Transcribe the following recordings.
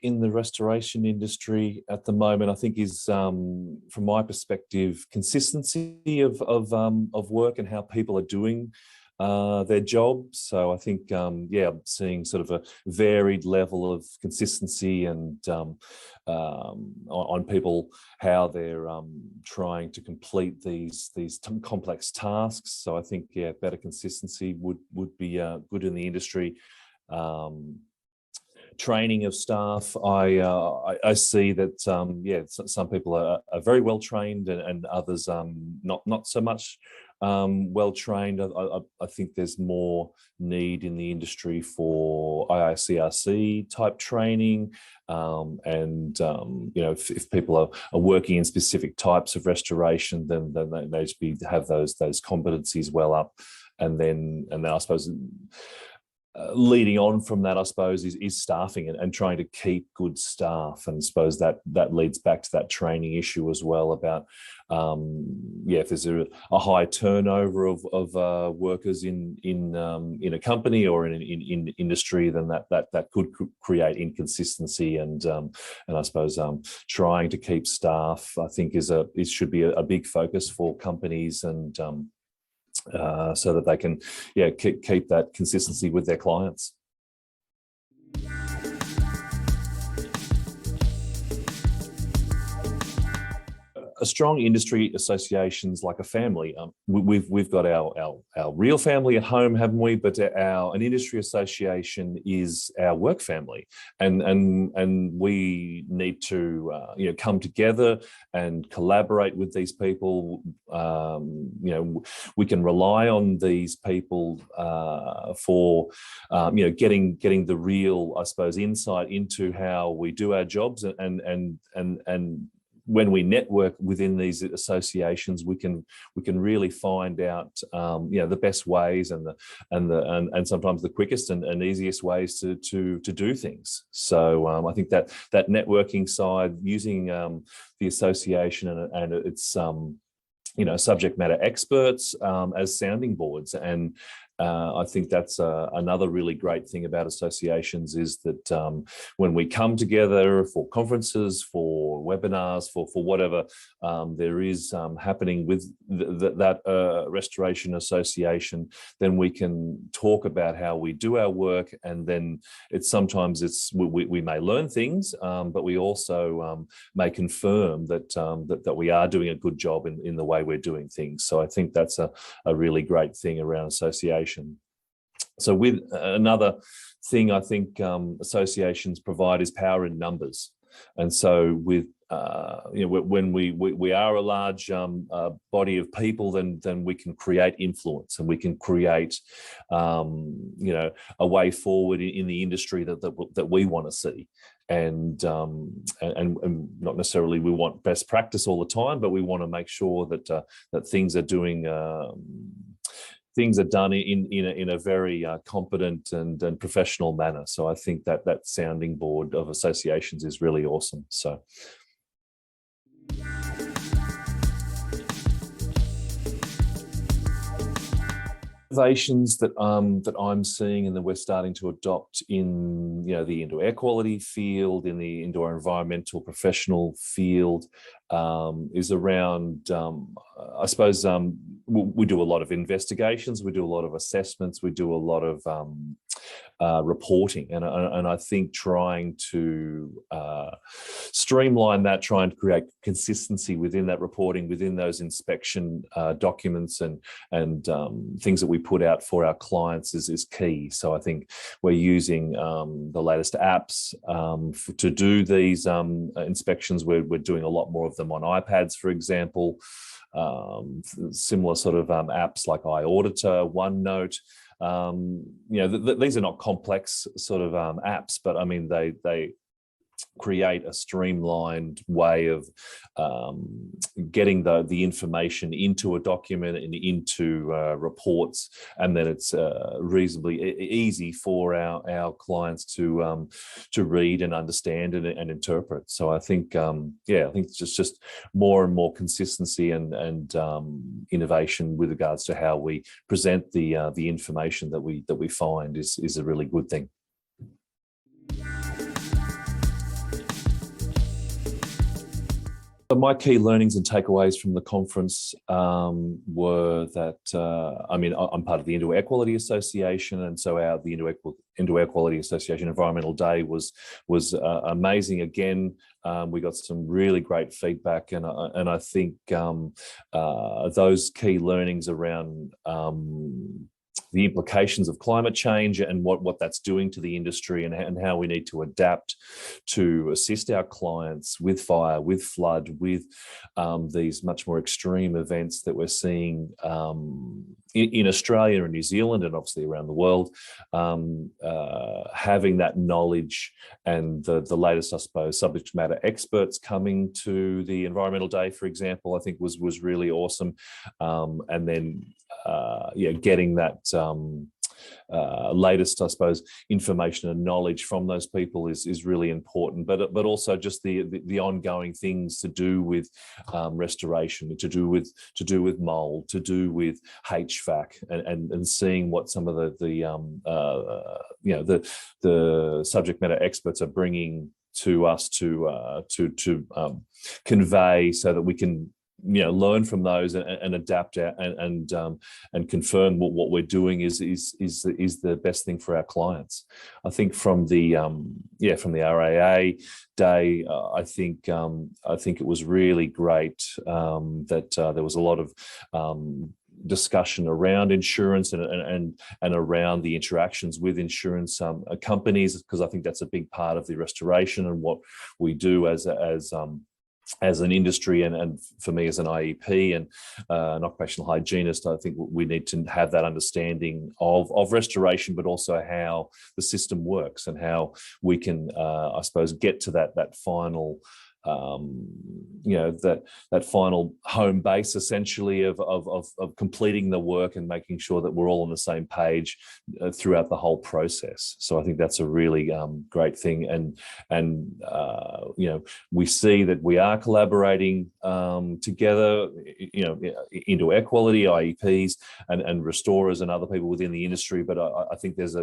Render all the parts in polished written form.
in the restoration industry at the moment, I think, is from my perspective, consistency of work and how people are doing their job. So I think, yeah, I'm seeing sort of a varied level of consistency and on people, how they're trying to complete these complex tasks. So I think, yeah, better consistency would be good in the industry. Training of staff, I see that yeah, some people are very well trained and others not so much well trained. I think there's more need in the industry for IICRC type training, and you know, if people are working in specific types of restoration, then they should have those competencies well up, and then I suppose. Leading on from that, I suppose, is staffing and trying to keep good staff. And I suppose that leads back to that training issue as well about, yeah, if there's a high turnover of workers in a company or in industry, then that could create inconsistency. And I suppose trying to keep staff, I think, should be a big focus for companies, and so that they can, yeah, keep that consistency with their clients. A strong industry associations like a family. We've got our real family at home, haven't we? But an industry association is our work family, and we need to you know, come together and collaborate with these people. You know, we can rely on these people for you know, getting the real, I suppose, insight into how we do our jobs, and when we network within these associations, we can really find out you know, the best ways and sometimes the quickest and easiest ways to do things. So I think that networking side, using the association and its you know, subject matter experts as sounding boards. And I think that's another really great thing about associations, is that when we come together for conferences, for webinars, for whatever there is happening with that restoration association, then we can talk about how we do our work, and then we may learn things, but we also may confirm that we are doing a good job in the way we're doing things. So I think that's a really great thing around association. So with another thing I think associations provide is power in numbers. And so with you know, when we are a large body of people, then we can create influence, and we can create you know, a way forward in the industry that we want to see. And not necessarily we want best practice all the time, but we want to make sure that things are done in a very competent and professional manner. So I think that sounding board of associations is really awesome. So. Innovations that I'm seeing and that we're starting to adopt in, you know, the indoor air quality field, in the indoor environmental professional field, is around, I suppose, we do a lot of investigations, we do a lot of assessments, we do a lot of reporting, and I think trying to streamline that, trying to create consistency within that reporting, within those inspection documents and things that we put out for our clients is key. So I think we're using the latest apps to do these inspections. We're doing a lot more of them on iPads, for example. Similar sort of apps like iAuditor, OneNote. You know, these are not complex sort of apps, but I mean, they create a streamlined way of getting the information into a document and into reports, and then it's reasonably easy for our clients to read and understand and interpret. So I think yeah, I think it's just more and more consistency and innovation with regards to how we present the information that we find is a really good thing. So my key learnings and takeaways from the conference were that, I'm part of the Indoor Air Quality Association, and so the Indoor Air Quality Association Environmental Day was amazing. Again, we got some really great feedback, and I think those key learnings around the implications of climate change and what that's doing to the industry, and how we need to adapt to assist our clients with fire, with flood, with these much more extreme events that we're seeing in Australia and New Zealand, and obviously around the world. Having that knowledge and the latest, I suppose, subject matter experts coming to the Environmental Day, for example, I think was really awesome. And then getting that latest, I suppose, information and knowledge from those people is really important. But also just the ongoing things to do with restoration, to do with mold, to do with HVAC, and seeing what some of the subject matter experts are bringing to us to convey, so that we can learn from those and adapt and confirm what we're doing is the best thing for our clients. I think from the RAA day, I think it was really great that there was a lot of discussion around insurance and around the interactions with insurance companies, because I think that's a big part of the restoration and what we do as an industry, and for me as an IEP and an occupational hygienist. I think we need to have that understanding of restoration, but also how the system works and how we can, I suppose, get to that final that final home base, essentially, of completing the work and making sure that we're all on the same page throughout the whole process. So I think that's a really great thing, and we see that we are collaborating together, indoor air quality, IEPs, and restorers and other people within the industry. But I think there's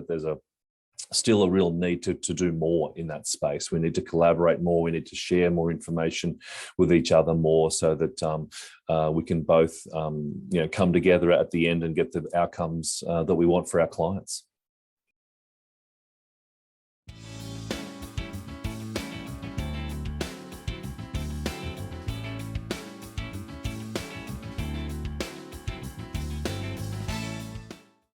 still a real need to do more in that space. We need to collaborate more. We need to share more information with each other more, so that we can both come together at the end and get the outcomes that we want for our clients.